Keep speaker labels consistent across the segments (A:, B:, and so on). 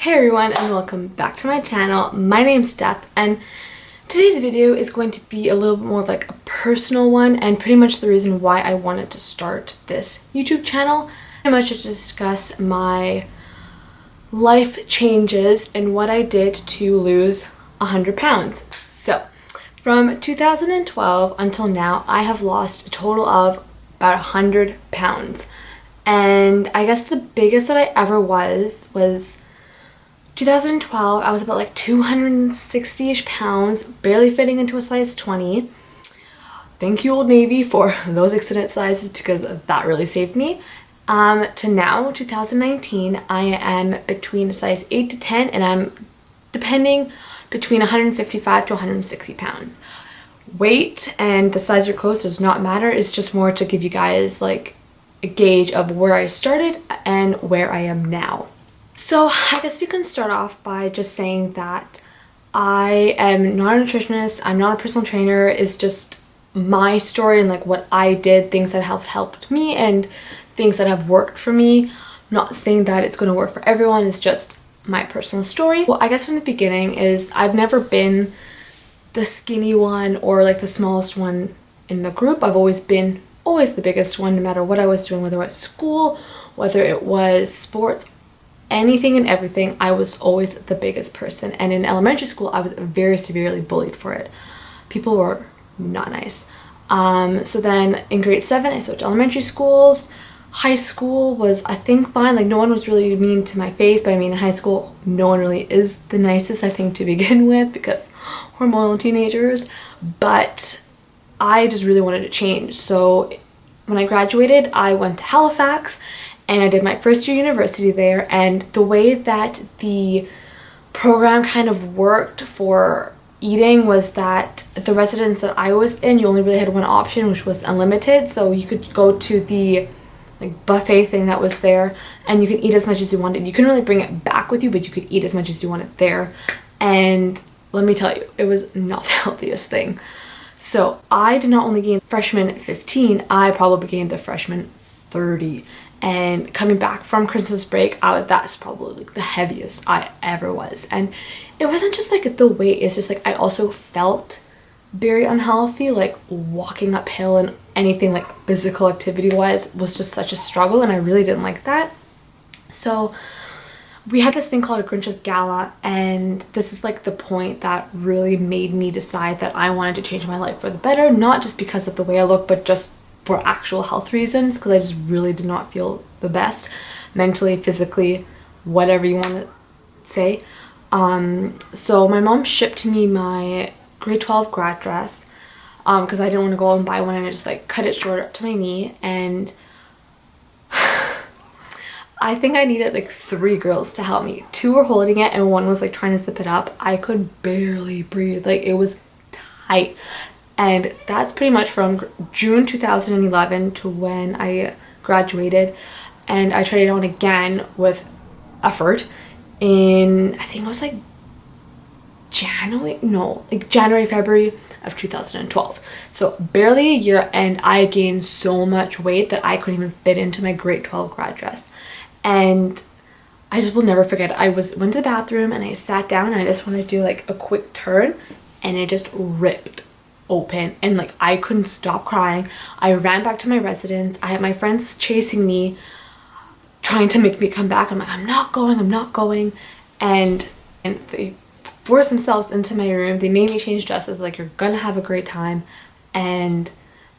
A: Hey everyone, and welcome back to my channel. My name's Steph, and today's video is going to be a little bit more of like a personal one, and pretty much the reason why I wanted to start this YouTube channel. Pretty much to discuss my life changes and what I did to lose 100 pounds. So from 2012 until now, I have lost a total of about 100 pounds. And I guess the biggest that I ever was 2012. I was about like 260-ish pounds, barely fitting into a size 20. Thank you, Old Navy, for those extended sizes because that really saved me. To now, 2019, I am between a size 8 to 10, and I'm depending between 155 to 160 pounds. Weight and the size of your clothes does not matter. It's just more to give you guys like a gauge of where I started and where I am now. So I guess we can start off by just saying that I am not a nutritionist, I'm not a personal trainer. It's just my story and like what I did, things that have helped me and things that have worked for me. I'm not saying that it's going to work for everyone, it's just my personal story. Well, I guess from the beginning is I've never been the skinny one or like the smallest one in the group. I've always been the biggest one, no matter what I was doing, whether it was school, whether it was sports, anything and everything. I was always the biggest person, and in elementary school I was very severely bullied for it. People were not nice. So then in grade 7 I switched elementary schools. High school was, I think, fine. Like no one was really mean to my face, but I mean in high school no one really is the nicest, I think, to begin with, because hormonal teenagers. But I just really wanted to change. So when I graduated, I went to Halifax and I did my first year university there. And the way that the program kind of worked for eating was that the residence that I was in, you only really had one option, which was unlimited. So you could go to the like buffet thing that was there and you could eat as much as you wanted. You couldn't really bring it back with you, but you could eat as much as you wanted there. And let me tell you, it was not the healthiest thing. So I did not only gain freshman 15, I probably gained the freshman 30. And coming back from Christmas break, that's probably like the heaviest I ever was. And it wasn't just like the weight, it's just like I also felt very unhealthy. Like walking uphill and anything like physical activity wise was just such a struggle, and I really didn't like that. So we had this thing called a Grinch's Gala, and this is like the point that really made me decide that I wanted to change my life for the better, not just because of the way I look, but just for actual health reasons, because I just really did not feel the best mentally, physically, whatever you want to say. So my mom shipped me my grade 12 grad dress because I didn't want to go and buy one, and I just like cut it short up to my knee. And I think I needed like 3 girls to help me. 2 were holding it and one was like trying to zip it up. I could barely breathe, like it was tight. And that's pretty much from June 2011 to when I graduated. And I tried it on again with effort in, I think it was like January, February of 2012. So barely a year, and I gained so much weight that I couldn't even fit into my grade 12 grad dress. And I just will never forget, I went to the bathroom and I sat down and I just wanted to do like a quick turn, and it just ripped open, and like I couldn't stop crying. I ran back to my residence. I had my friends chasing me, trying to make me come back. I'm like, I'm not going. And they forced themselves into my room. They made me change dresses, like, you're gonna have a great time. And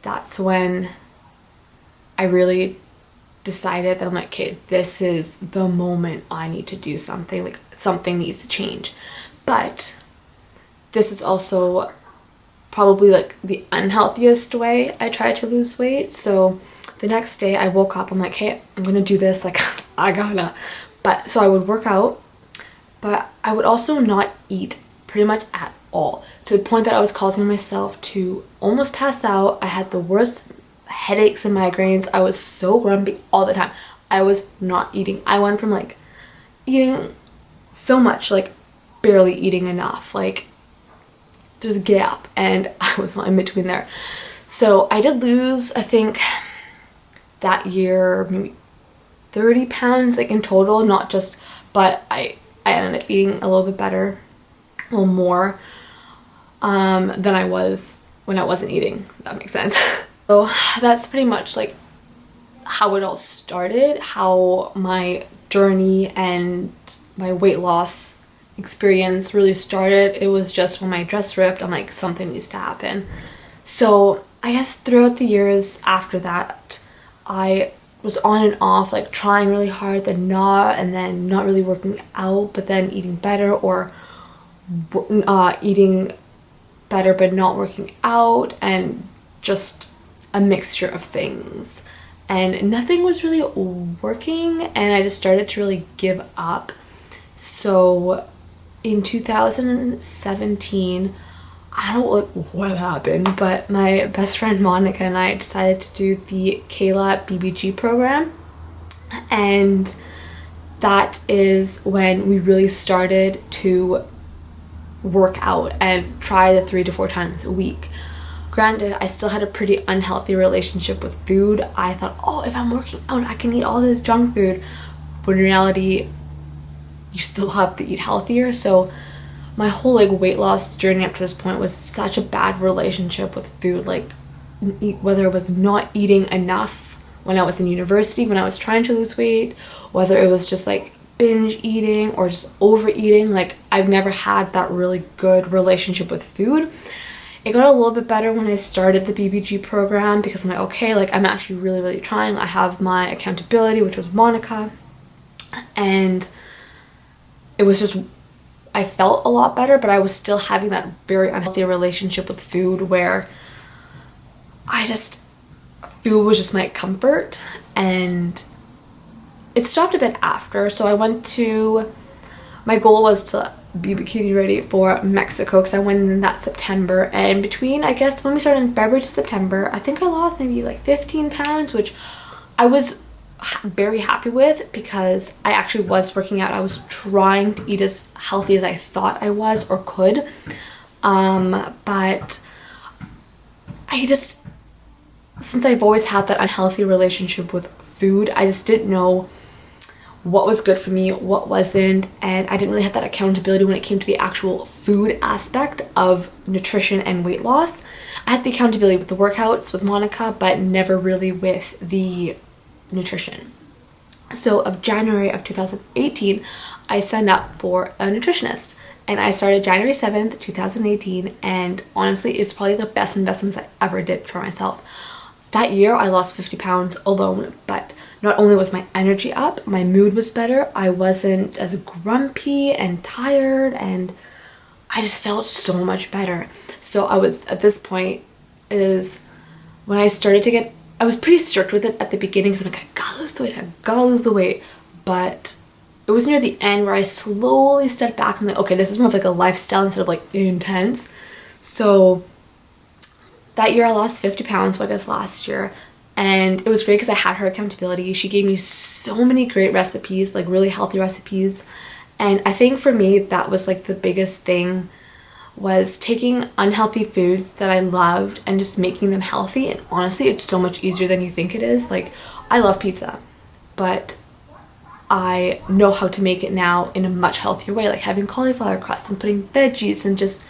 A: that's when I really decided that I'm like, okay, this is the moment I need to do something. Like something needs to change. But this is also probably like the unhealthiest way I tried to lose weight. So the next day I woke up, I'm like, hey, I'm gonna do this, like I gotta. But so I would work out, but I would also not eat pretty much at all, to the point that I was causing myself to almost pass out. I had the worst headaches and migraines. I was so grumpy all the time. I was not eating. I went from like eating so much, like barely eating enough, like there's a gap, and I was in between there. So I did lose, I think that year, maybe 30 pounds like in total, not just, but I I ended up eating a little bit better, a little more than I was when I wasn't eating, if that makes sense. So that's pretty much like how it all started, how my journey and my weight loss experience really started. It was just when my dress ripped, I'm like, something needs to happen. So I guess throughout the years after that, I was on and off, like trying really hard, then not really working out, but then eating better, or eating better but not working out, and just a mixture of things. And nothing was really working, and I just started to really give up. So in 2017, I don't know what happened, but my best friend Monica and I decided to do the Kayla BBG program, and that is when we really started to work out and try the 3 to 4 times a week. Granted, I still had a pretty unhealthy relationship with food. I thought, oh, if I'm working out, I can eat all this junk food, but in reality, you still have to eat healthier. So my whole like weight loss journey up to this point was such a bad relationship with food, like whether it was not eating enough when I was in university, when I was trying to lose weight, whether it was just like binge eating or just overeating. Like I've never had that really good relationship with food. It got a little bit better when I started the BBG program, because I'm like, okay, like I'm actually really trying. I have my accountability, which was Monica, and it was just, I felt a lot better, but I was still having that very unhealthy relationship with food where food was just my comfort, and it stopped a bit after. So my goal was to be bikini ready for Mexico, because I went in that September, and between, I guess, when we started in February to September, I think I lost maybe like 15 pounds, which I was very happy with, because I actually was working out. I was trying to eat as healthy as I thought I was or could, but I just, since I've always had that unhealthy relationship with food, I just didn't know what was good for me, what wasn't, and I didn't really have that accountability when it came to the actual food aspect of nutrition and weight loss. I had the accountability with the workouts with Monica, but never really with the nutrition. So of January of 2018, I signed up for a nutritionist, and I started January 7th, 2018, and honestly, it's probably the best investments I ever did for myself. That year, I lost 50 pounds alone, but not only was my energy up, my mood was better, I wasn't as grumpy and tired, and I just felt so much better. So I was, at this point, is when I started to get, I was pretty strict with it at the beginning, because I'm like, I gotta lose the weight, but it was near the end where I slowly stepped back and like, okay, this is more of like a lifestyle instead of like intense. So that year I lost 50 pounds, I guess last year, and it was great because I had her accountability. She gave me so many great recipes, like really healthy recipes, and I think for me that was like the biggest thing, was taking unhealthy foods that I loved and just making them healthy. And honestly, it's so much easier than you think it is. Like, I love pizza, but I know how to make it now in a much healthier way, like having cauliflower crust and putting veggies and just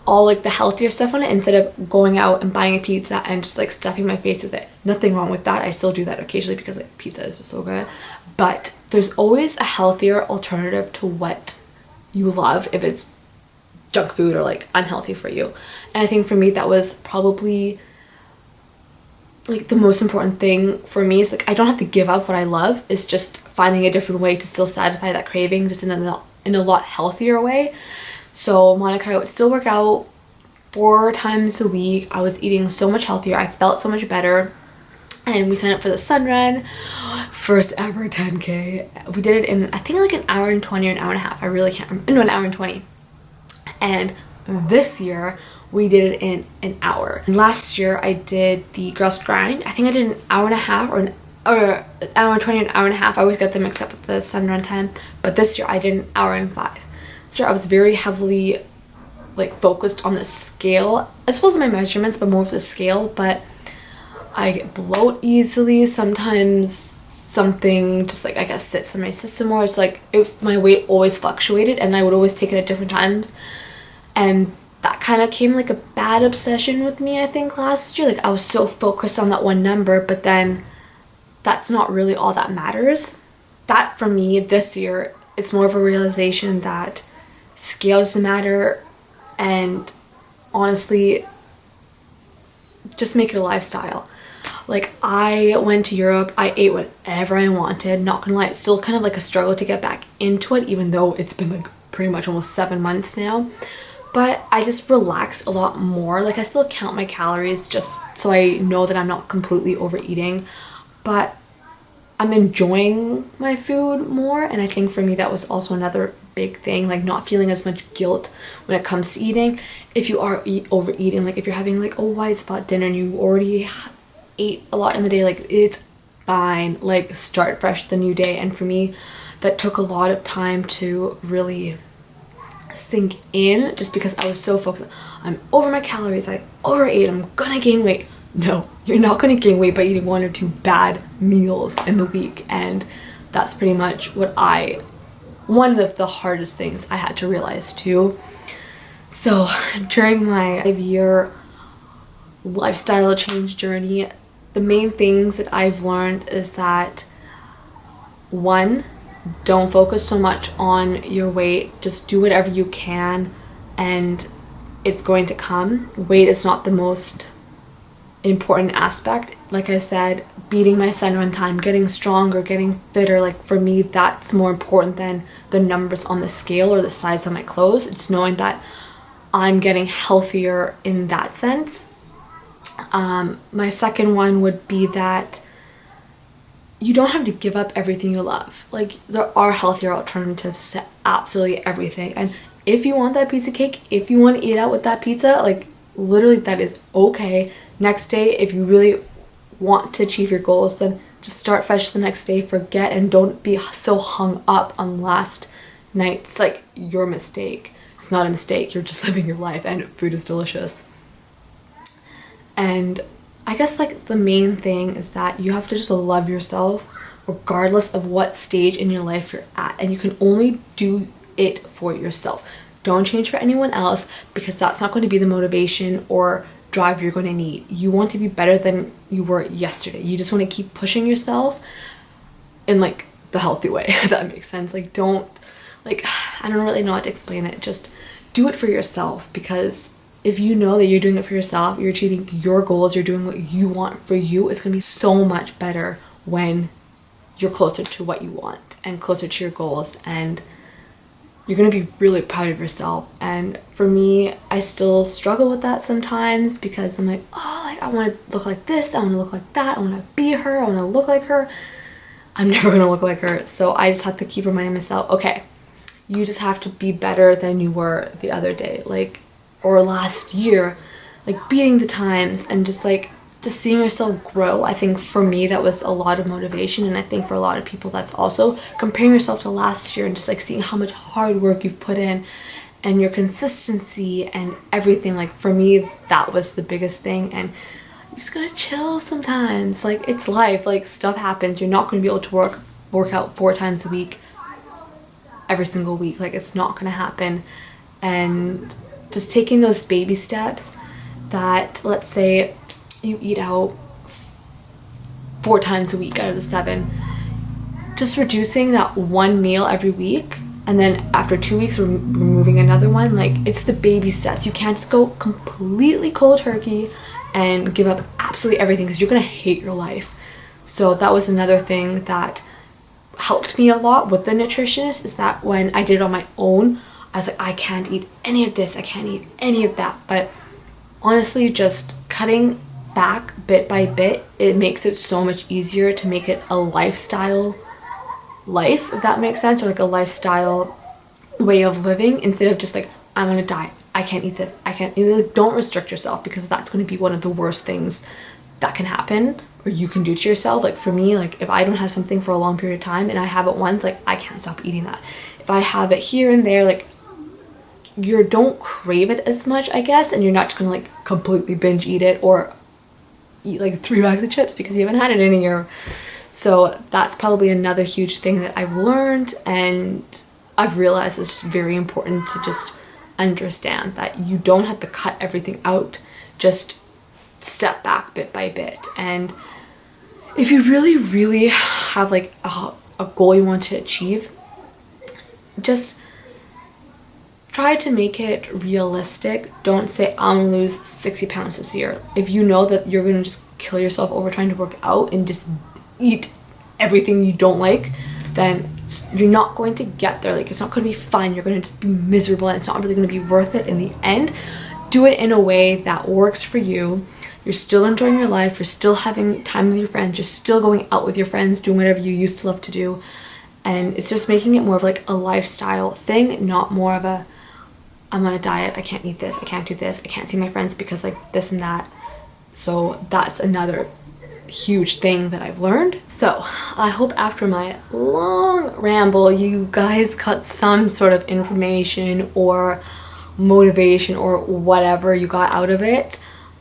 A: all like the healthier stuff on it, instead of going out and buying a pizza and just like stuffing my face with it. Nothing wrong with that. I still do that occasionally because like pizza is just so good, but there's always a healthier alternative to what you love if it's junk food or like unhealthy for you. And I think for me that was probably like the most important thing for me, is like I don't have to give up what I love. It's just finding a different way to still satisfy that craving, just in a lot healthier way. So Monica, I would still work out 4 times a week. I was eating so much healthier. I felt so much better. And we signed up for the Sun Run, first ever 10K. We did it in, I think, like an hour and 20 or an hour and a half. I really can't remember. No, an hour and 20. And this year we did it in an hour. And last year I did the Girls Grind. I think I did an hour and a half or an hour and 20 or an hour and a half. I always get them mixed up with the Sun Run time. But this year I did an hour and 5. So I was very heavily like focused on the scale, as well as my measurements, but more of the scale. But I bloat easily. Sometimes something just like I guess sits in my system more. It's like if my weight always fluctuated and I would always take it at different times, and that kind of came like a bad obsession with me, I think, last year. Like I was so focused on that one number, but then that's not really all that matters. That for me this year, it's more of a realization that scale doesn't matter, and honestly just make it a lifestyle. Like I went to Europe, I ate whatever I wanted, not gonna lie, it's still kind of like a struggle to get back into it, even though it's been like pretty much almost 7 months now. But I just relaxed a lot more. Like I still count my calories just so I know that I'm not completely overeating, but I'm enjoying my food more. And I think for me that was also another big thing, like not feeling as much guilt when it comes to eating. If you are overeating, like if you're having like a white spot dinner and you already ate a lot in the day, like it's fine, like start fresh the new day. And for me that took a lot of time to really sink in, just because I was so focused. I'm over my calories, I overate, I'm gonna gain weight. No, you're not gonna gain weight by eating 1 or 2 bad meals in the week. And that's pretty much one of the hardest things I had to realize too. So during my 5-year lifestyle change journey, the main things that I've learned is that 1, don't focus so much on your weight. Just do whatever you can and it's going to come. Weight is not the most important aspect. Like I said, beating my center on time, getting stronger, getting fitter, like for me that's more important than the numbers on the scale or the size of my clothes. It's knowing that I'm getting healthier in that sense. My second one would be that you don't have to give up everything you love. Like there are healthier alternatives to absolutely everything. And if you want that pizza cake, if you want to eat out with that pizza, like literally that is okay. Next day, if you really want to achieve your goals, then just start fresh the next day. Forget and don't be so hung up on last night's like your mistake. It's not a mistake. You're just living your life and food is delicious. And I guess like the main thing is that you have to just love yourself regardless of what stage in your life you're at, and you can only do it for yourself. Don't change for anyone else, because that's not going to be the motivation or drive you're going to need. You want to be better than you were yesterday. You just want to keep pushing yourself in like the healthy way, if that makes sense. Like don't, like I don't really know how to explain it. Just do it for yourself, because if you know that you're doing it for yourself, you're achieving your goals, you're doing what you want for you, it's going to be so much better when you're closer to what you want and closer to your goals, and you're going to be really proud of yourself. And for me, I still struggle with that sometimes, because I'm like, oh, like I want to look like this, I want to look like that, I want to be her, I want to look like her. I'm never going to look like her. So I just have to keep reminding myself, okay, you just have to be better than you were the other day, like, or last year, like beating the times and just seeing yourself grow. I think for me that was a lot of motivation, and I think for a lot of people that's also comparing yourself to last year and just like seeing how much hard work you've put in and your consistency and everything. Like for me that was the biggest thing. And you just gotta chill sometimes. Like it's life, like stuff happens. You're not gonna be able to work out 4 times a week every single week. Like it's not gonna happen. And just taking those baby steps, that let's say you eat out 4 times a week out of the 7, just reducing that 1 meal every week, and then after 2 weeks removing another one. Like it's the baby steps. You can't just go completely cold turkey and give up absolutely everything, because you're gonna hate your life. So that was another thing that helped me a lot with the nutritionist, is that when I did it on my own, I was like, I can't eat any of this, I can't eat any of that. But honestly, just cutting back bit by bit, it makes it so much easier to make it a lifestyle life, if that makes sense, or like a lifestyle way of living, instead of just like, I'm on a diet, I can't eat this, I can't eat. Like, don't restrict yourself, because that's going to be one of the worst things that can happen or you can do to yourself. Like for me, like if I don't have something for a long period of time and I have it once, like I can't stop eating that. If I have it here and there, like you don't crave it as much, I guess, and you're not just gonna like completely binge eat it or eat like 3 bags of chips because you haven't had it in a year. So that's probably another huge thing that I've learned, and I've realized it's very important to just understand that you don't have to cut everything out, just step back bit by bit. And if you really have like a goal you want to achieve, just try to make it realistic. Don't say I'm gonna lose 60 pounds this year. If you know that you're gonna just kill yourself over trying to work out and just eat everything you don't like, then you're not going to get there. Like, it's not going to be fun. You're going to just be miserable, and it's not really going to be worth it in the end. Do it in a way that works for you. You're still enjoying your life. You're still having time with your friends. You're still going out with your friends, doing whatever you used to love to do. And it's just making it more of like a lifestyle thing, not more of a, I'm on a diet, I can't eat this, I can't do this, I can't see my friends because like this and that. So that's another huge thing that I've learned. So I hope after my long ramble you guys got some sort of information or motivation or whatever you got out of it.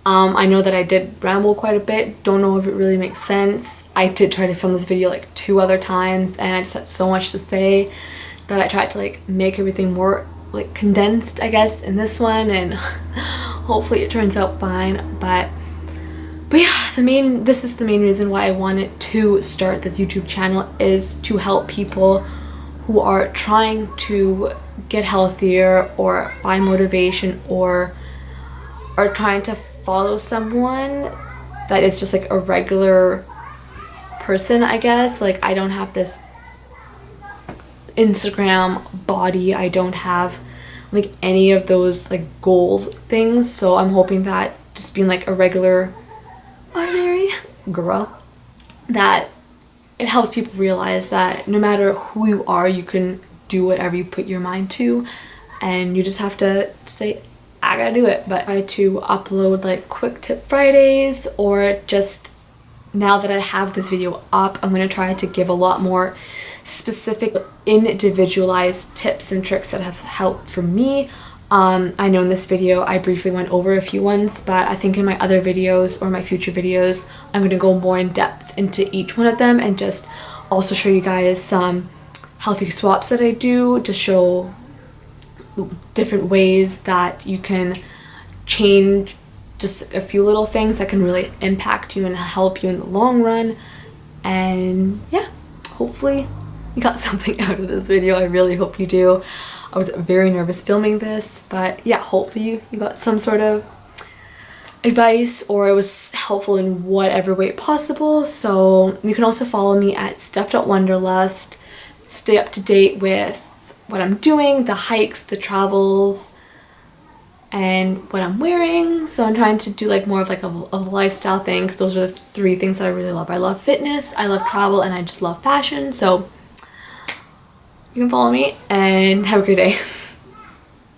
A: I know that I did ramble quite a bit, don't know if it really makes sense. I did try to film this video like 2 other times, and I just had so much to say that I tried to like make everything more like condensed, I guess, in this one, and hopefully it turns out fine. But yeah, this is the main reason why I wanted to start this YouTube channel, is to help people who are trying to get healthier or find motivation or are trying to follow someone that is just like a regular person, I guess. Like, I don't have this Instagram body, I don't have like any of those like goal things, so I'm hoping that just being like a regular ordinary girl, that it helps people realize that no matter who you are, you can do whatever you put your mind to, and you just have to say, I gotta do it. But I try to upload like quick tip Fridays, or just now that I have this video up, I'm gonna try to give a lot more specific individualized tips and tricks that have helped for me. I know in this video I briefly went over a few ones, but I think in my other videos or my future videos I'm going to go more in depth into each one of them, and just also show you guys some healthy swaps that I do, to show different ways that you can change just a few little things that can really impact you and help you in the long run. And yeah, hopefully you got something out of this video. I really hope you do. I was very nervous filming this, but yeah, hopefully you got some sort of advice, or it was helpful in whatever way possible. So you can also follow me at steph.wanderlust, stay up to date with what I'm doing, the hikes, the travels, and what I'm wearing. So I'm trying to do like more of like a lifestyle thing, because those are the 3 things that I really love. I love fitness, I love travel, and I just love fashion. So you can follow me, and have a great day.